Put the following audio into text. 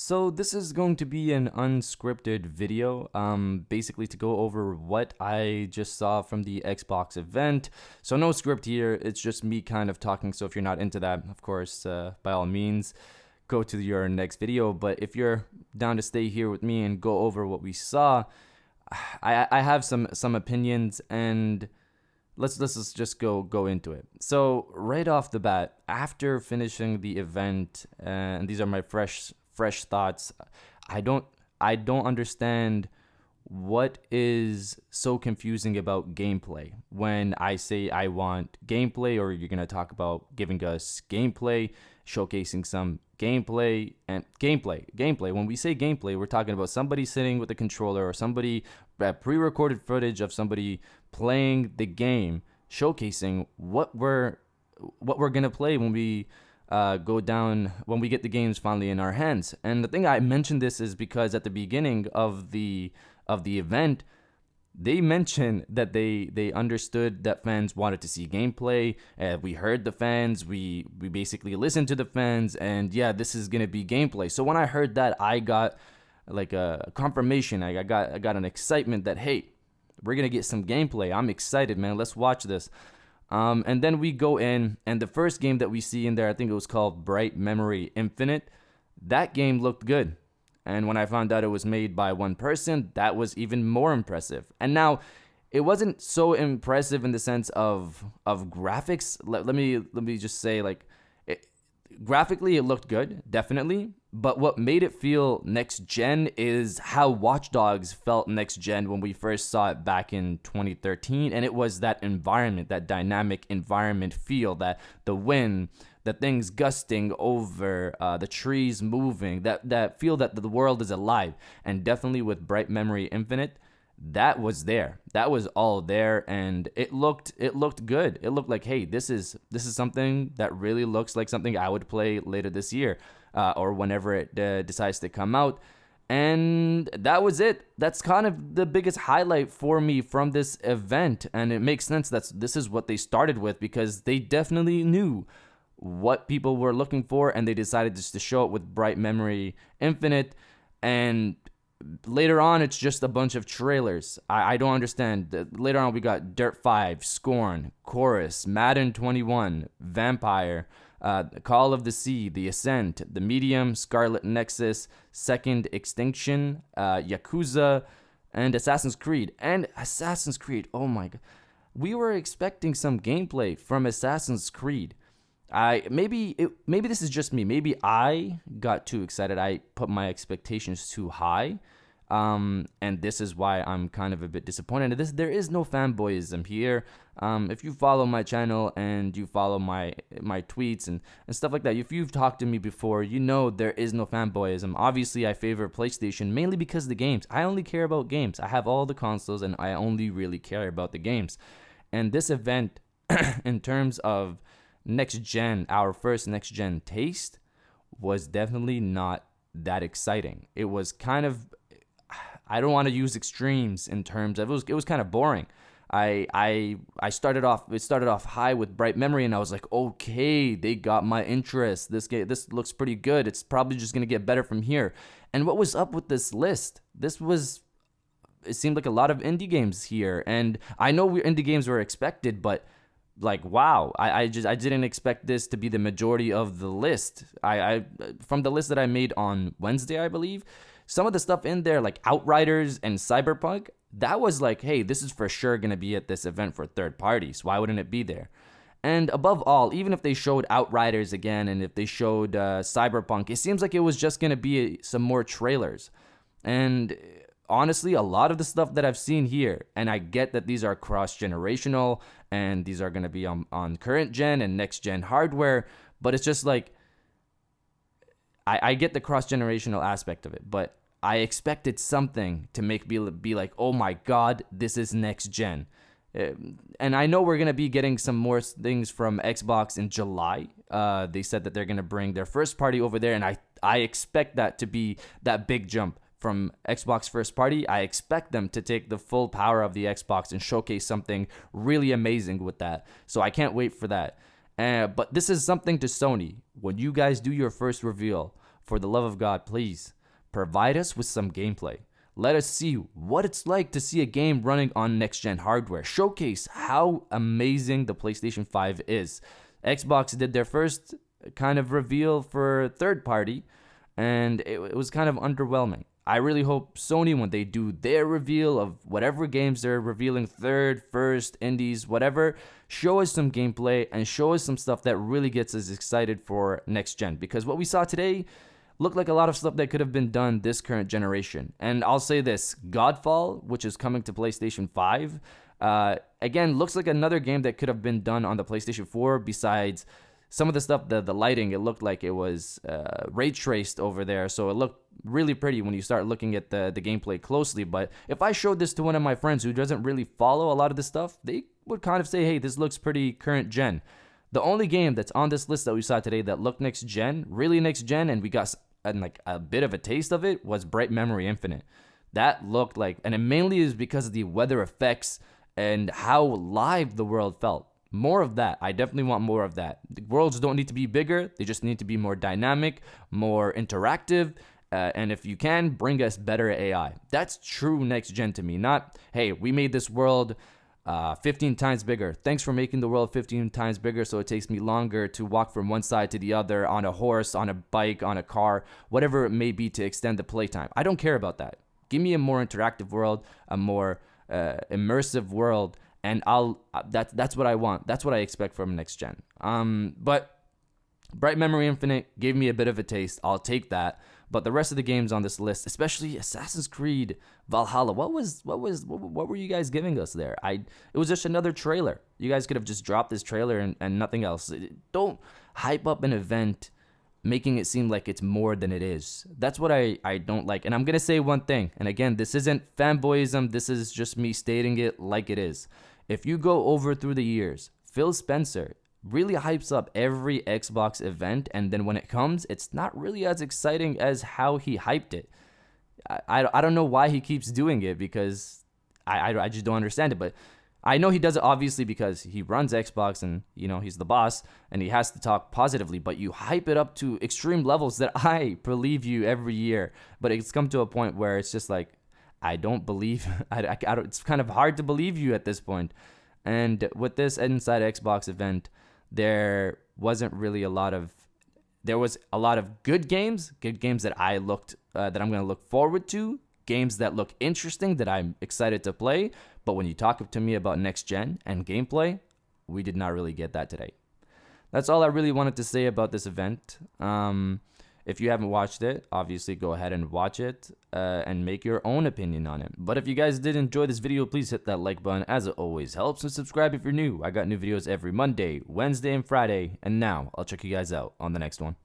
So this is going to be an unscripted video, basically to go over what I just saw from the Xbox event. So no script here, it's just me kind of talking. So if you're not into that, of course, by all means, go to your next video. But if you're down to stay here with me and go over what we saw, I have some opinions, and let's just go into it. So right off the bat, after finishing the event, and these are my fresh thoughts. I don't understand what is so confusing about gameplay. When I say I want gameplay, or you're gonna talk about giving us gameplay, showcasing some gameplay. When we say gameplay, we're talking about somebody sitting with a controller, or somebody pre-recorded footage of somebody playing the game, showcasing what we're gonna play when we go down, when we get the games finally in our hands. And the thing I mentioned this is because at the beginning of the event, they mentioned that they understood that fans wanted to see gameplay. We heard the fans. We basically listened to the fans, and yeah, this is gonna be gameplay. So when I heard that, I got like a confirmation. I got an excitement that, hey, we're gonna get some gameplay. I'm excited, man. Let's watch this. And then we go in, and the first game that we see in there, I think it was called Bright Memory Infinite. That game looked good. And when I found out it was made by one person, that was even more impressive. And now, it wasn't so impressive in the sense of graphics. Let me just say, like, graphically, it looked good, definitely. But what made it feel next gen is how Watch Dogs felt next gen when we first saw it back in 2013. And it was that environment, that dynamic environment feel, that the wind, the things gusting over, the trees moving, that feel that the world is alive. And definitely with Bright Memory Infinite, that was there. That was all there, and it looked good. It looked like, hey, this is something that really looks like something I would play later this year, or whenever it decides to come out. And that was it. That's kind of the biggest highlight for me from this event, and it makes sense that this is what they started with, because they definitely knew what people were looking for, and they decided just to show it with Bright Memory Infinite. And later on, it's just a bunch of trailers. I don't understand. Later on, we got Dirt 5, Scorn, Chorus, Madden 21, Vampire, Call of the Sea, The Ascent, The Medium, Scarlet Nexus, Second Extinction, Yakuza, and Assassin's Creed. Oh my god. We were expecting some gameplay from Assassin's Creed. Maybe this is just me. Maybe I got too excited. I put my expectations too high, and this is why I'm kind of a bit disappointed. There is no fanboyism here. If you follow my channel and you follow my tweets and stuff like that, if you've talked to me before, you know there is no fanboyism. Obviously, I favor PlayStation mainly because of the games. I only care about games. I have all the consoles, and I only really care about the games. And this event, in terms of next gen, our first next gen taste, was definitely not that exciting. It was kind of, I don't want to use extremes in terms of, it was kind of boring. It started off high with Bright Memory, and I was like, okay, they got my interest. This looks pretty good. It's probably just gonna get better from here. And what was up with this list? It seemed like a lot of indie games here, and I know indie games were expected, but like, wow, I didn't expect this to be the majority of the list. I from the list that I made on Wednesday, I believe, some of the stuff in there, like Outriders and Cyberpunk, that was like, hey, this is for sure gonna be at this event for third parties. Why wouldn't it be there? And above all, even if they showed Outriders again, and if they showed Cyberpunk, it seems like it was just gonna be some more trailers. And honestly, a lot of the stuff that I've seen here, and I get that these are cross-generational, and these are going to be on current gen and next gen hardware, but it's just like, I get the cross-generational aspect of it, but I expected something to make me be like, oh my god, this is next gen. And I know we're going to be getting some more things from Xbox in July. They said that they're going to bring their first party over there, and I expect that to be that big jump from Xbox first party. I expect them to take the full power of the Xbox and showcase something really amazing with that. So I can't wait for that. But this is something to Sony. When you guys do your first reveal for the love of God, please provide us with some gameplay. Let us see what it's like to see a game running on next-gen hardware. Showcase how amazing the PlayStation 5 is. Xbox did their first kind of reveal for third party, and it was kind of underwhelming. I really hope Sony, when they do their reveal of whatever games they're revealing, third, first, indies, whatever, show us some gameplay and show us some stuff that really gets us excited for next gen. Because what we saw today looked like a lot of stuff that could have been done this current generation. And I'll say this, Godfall, which is coming to PlayStation 5, again, looks like another game that could have been done on the PlayStation 4 besides some of the stuff, the lighting, it looked like it was ray traced over there. So it looked really pretty when you start looking at the gameplay closely. But if I showed this to one of my friends who doesn't really follow a lot of this stuff, they would kind of say, hey, this looks pretty current gen. The only game that's on this list that we saw today that looked next gen, really next gen, and we got like a bit of a taste of it, was Bright Memory Infinite. That looked like, and it mainly is because of the weather effects and how live the world felt. More of that. I definitely want more of that. The worlds don't need to be bigger. They just need to be more dynamic, more interactive. And if you can, bring us better AI. That's true next gen to me. Not, hey, we made this world 15 times bigger. Thanks for making the world 15 times bigger so it takes me longer to walk from one side to the other on a horse, on a bike, on a car, whatever it may be to extend the playtime. I don't care about that. Give me a more interactive world, a more immersive world, and that's what I want. That's what I expect from next gen. But Bright Memory Infinite gave me a bit of a taste. I'll take that. But the rest of the games on this list, especially Assassin's Creed Valhalla, what were you guys giving us there? It was just another trailer. You guys could have just dropped this trailer and nothing else. Don't hype up an event making it seem like it's more than it is. That's what I don't like. And I'm going to say one thing. And again, this isn't fanboyism. This is just me stating it like it is. If you go over through the years, Phil Spencer really hypes up every Xbox event, and then when it comes, it's not really as exciting as how he hyped it. I don't know why he keeps doing it, because I just don't understand it. But I know he does it obviously because he runs Xbox and, he's the boss and he has to talk positively, but you hype it up to extreme levels that I believe you every year. But it's come to a point where it's just like, I don't believe, I don't, it's kind of hard to believe you at this point. And with this Inside Xbox event, there was a lot of good games that I'm going to look forward to, games that look interesting that I'm excited to play. But when you talk to me about next gen and gameplay, we did not really get that today. That's all I really wanted to say about this event. If you haven't watched it, obviously go ahead and watch it and make your own opinion on it. But if you guys did enjoy this video, please hit that like button as it always helps, and subscribe if you're new. I got new videos every Monday, Wednesday, and Friday. And now I'll check you guys out on the next one.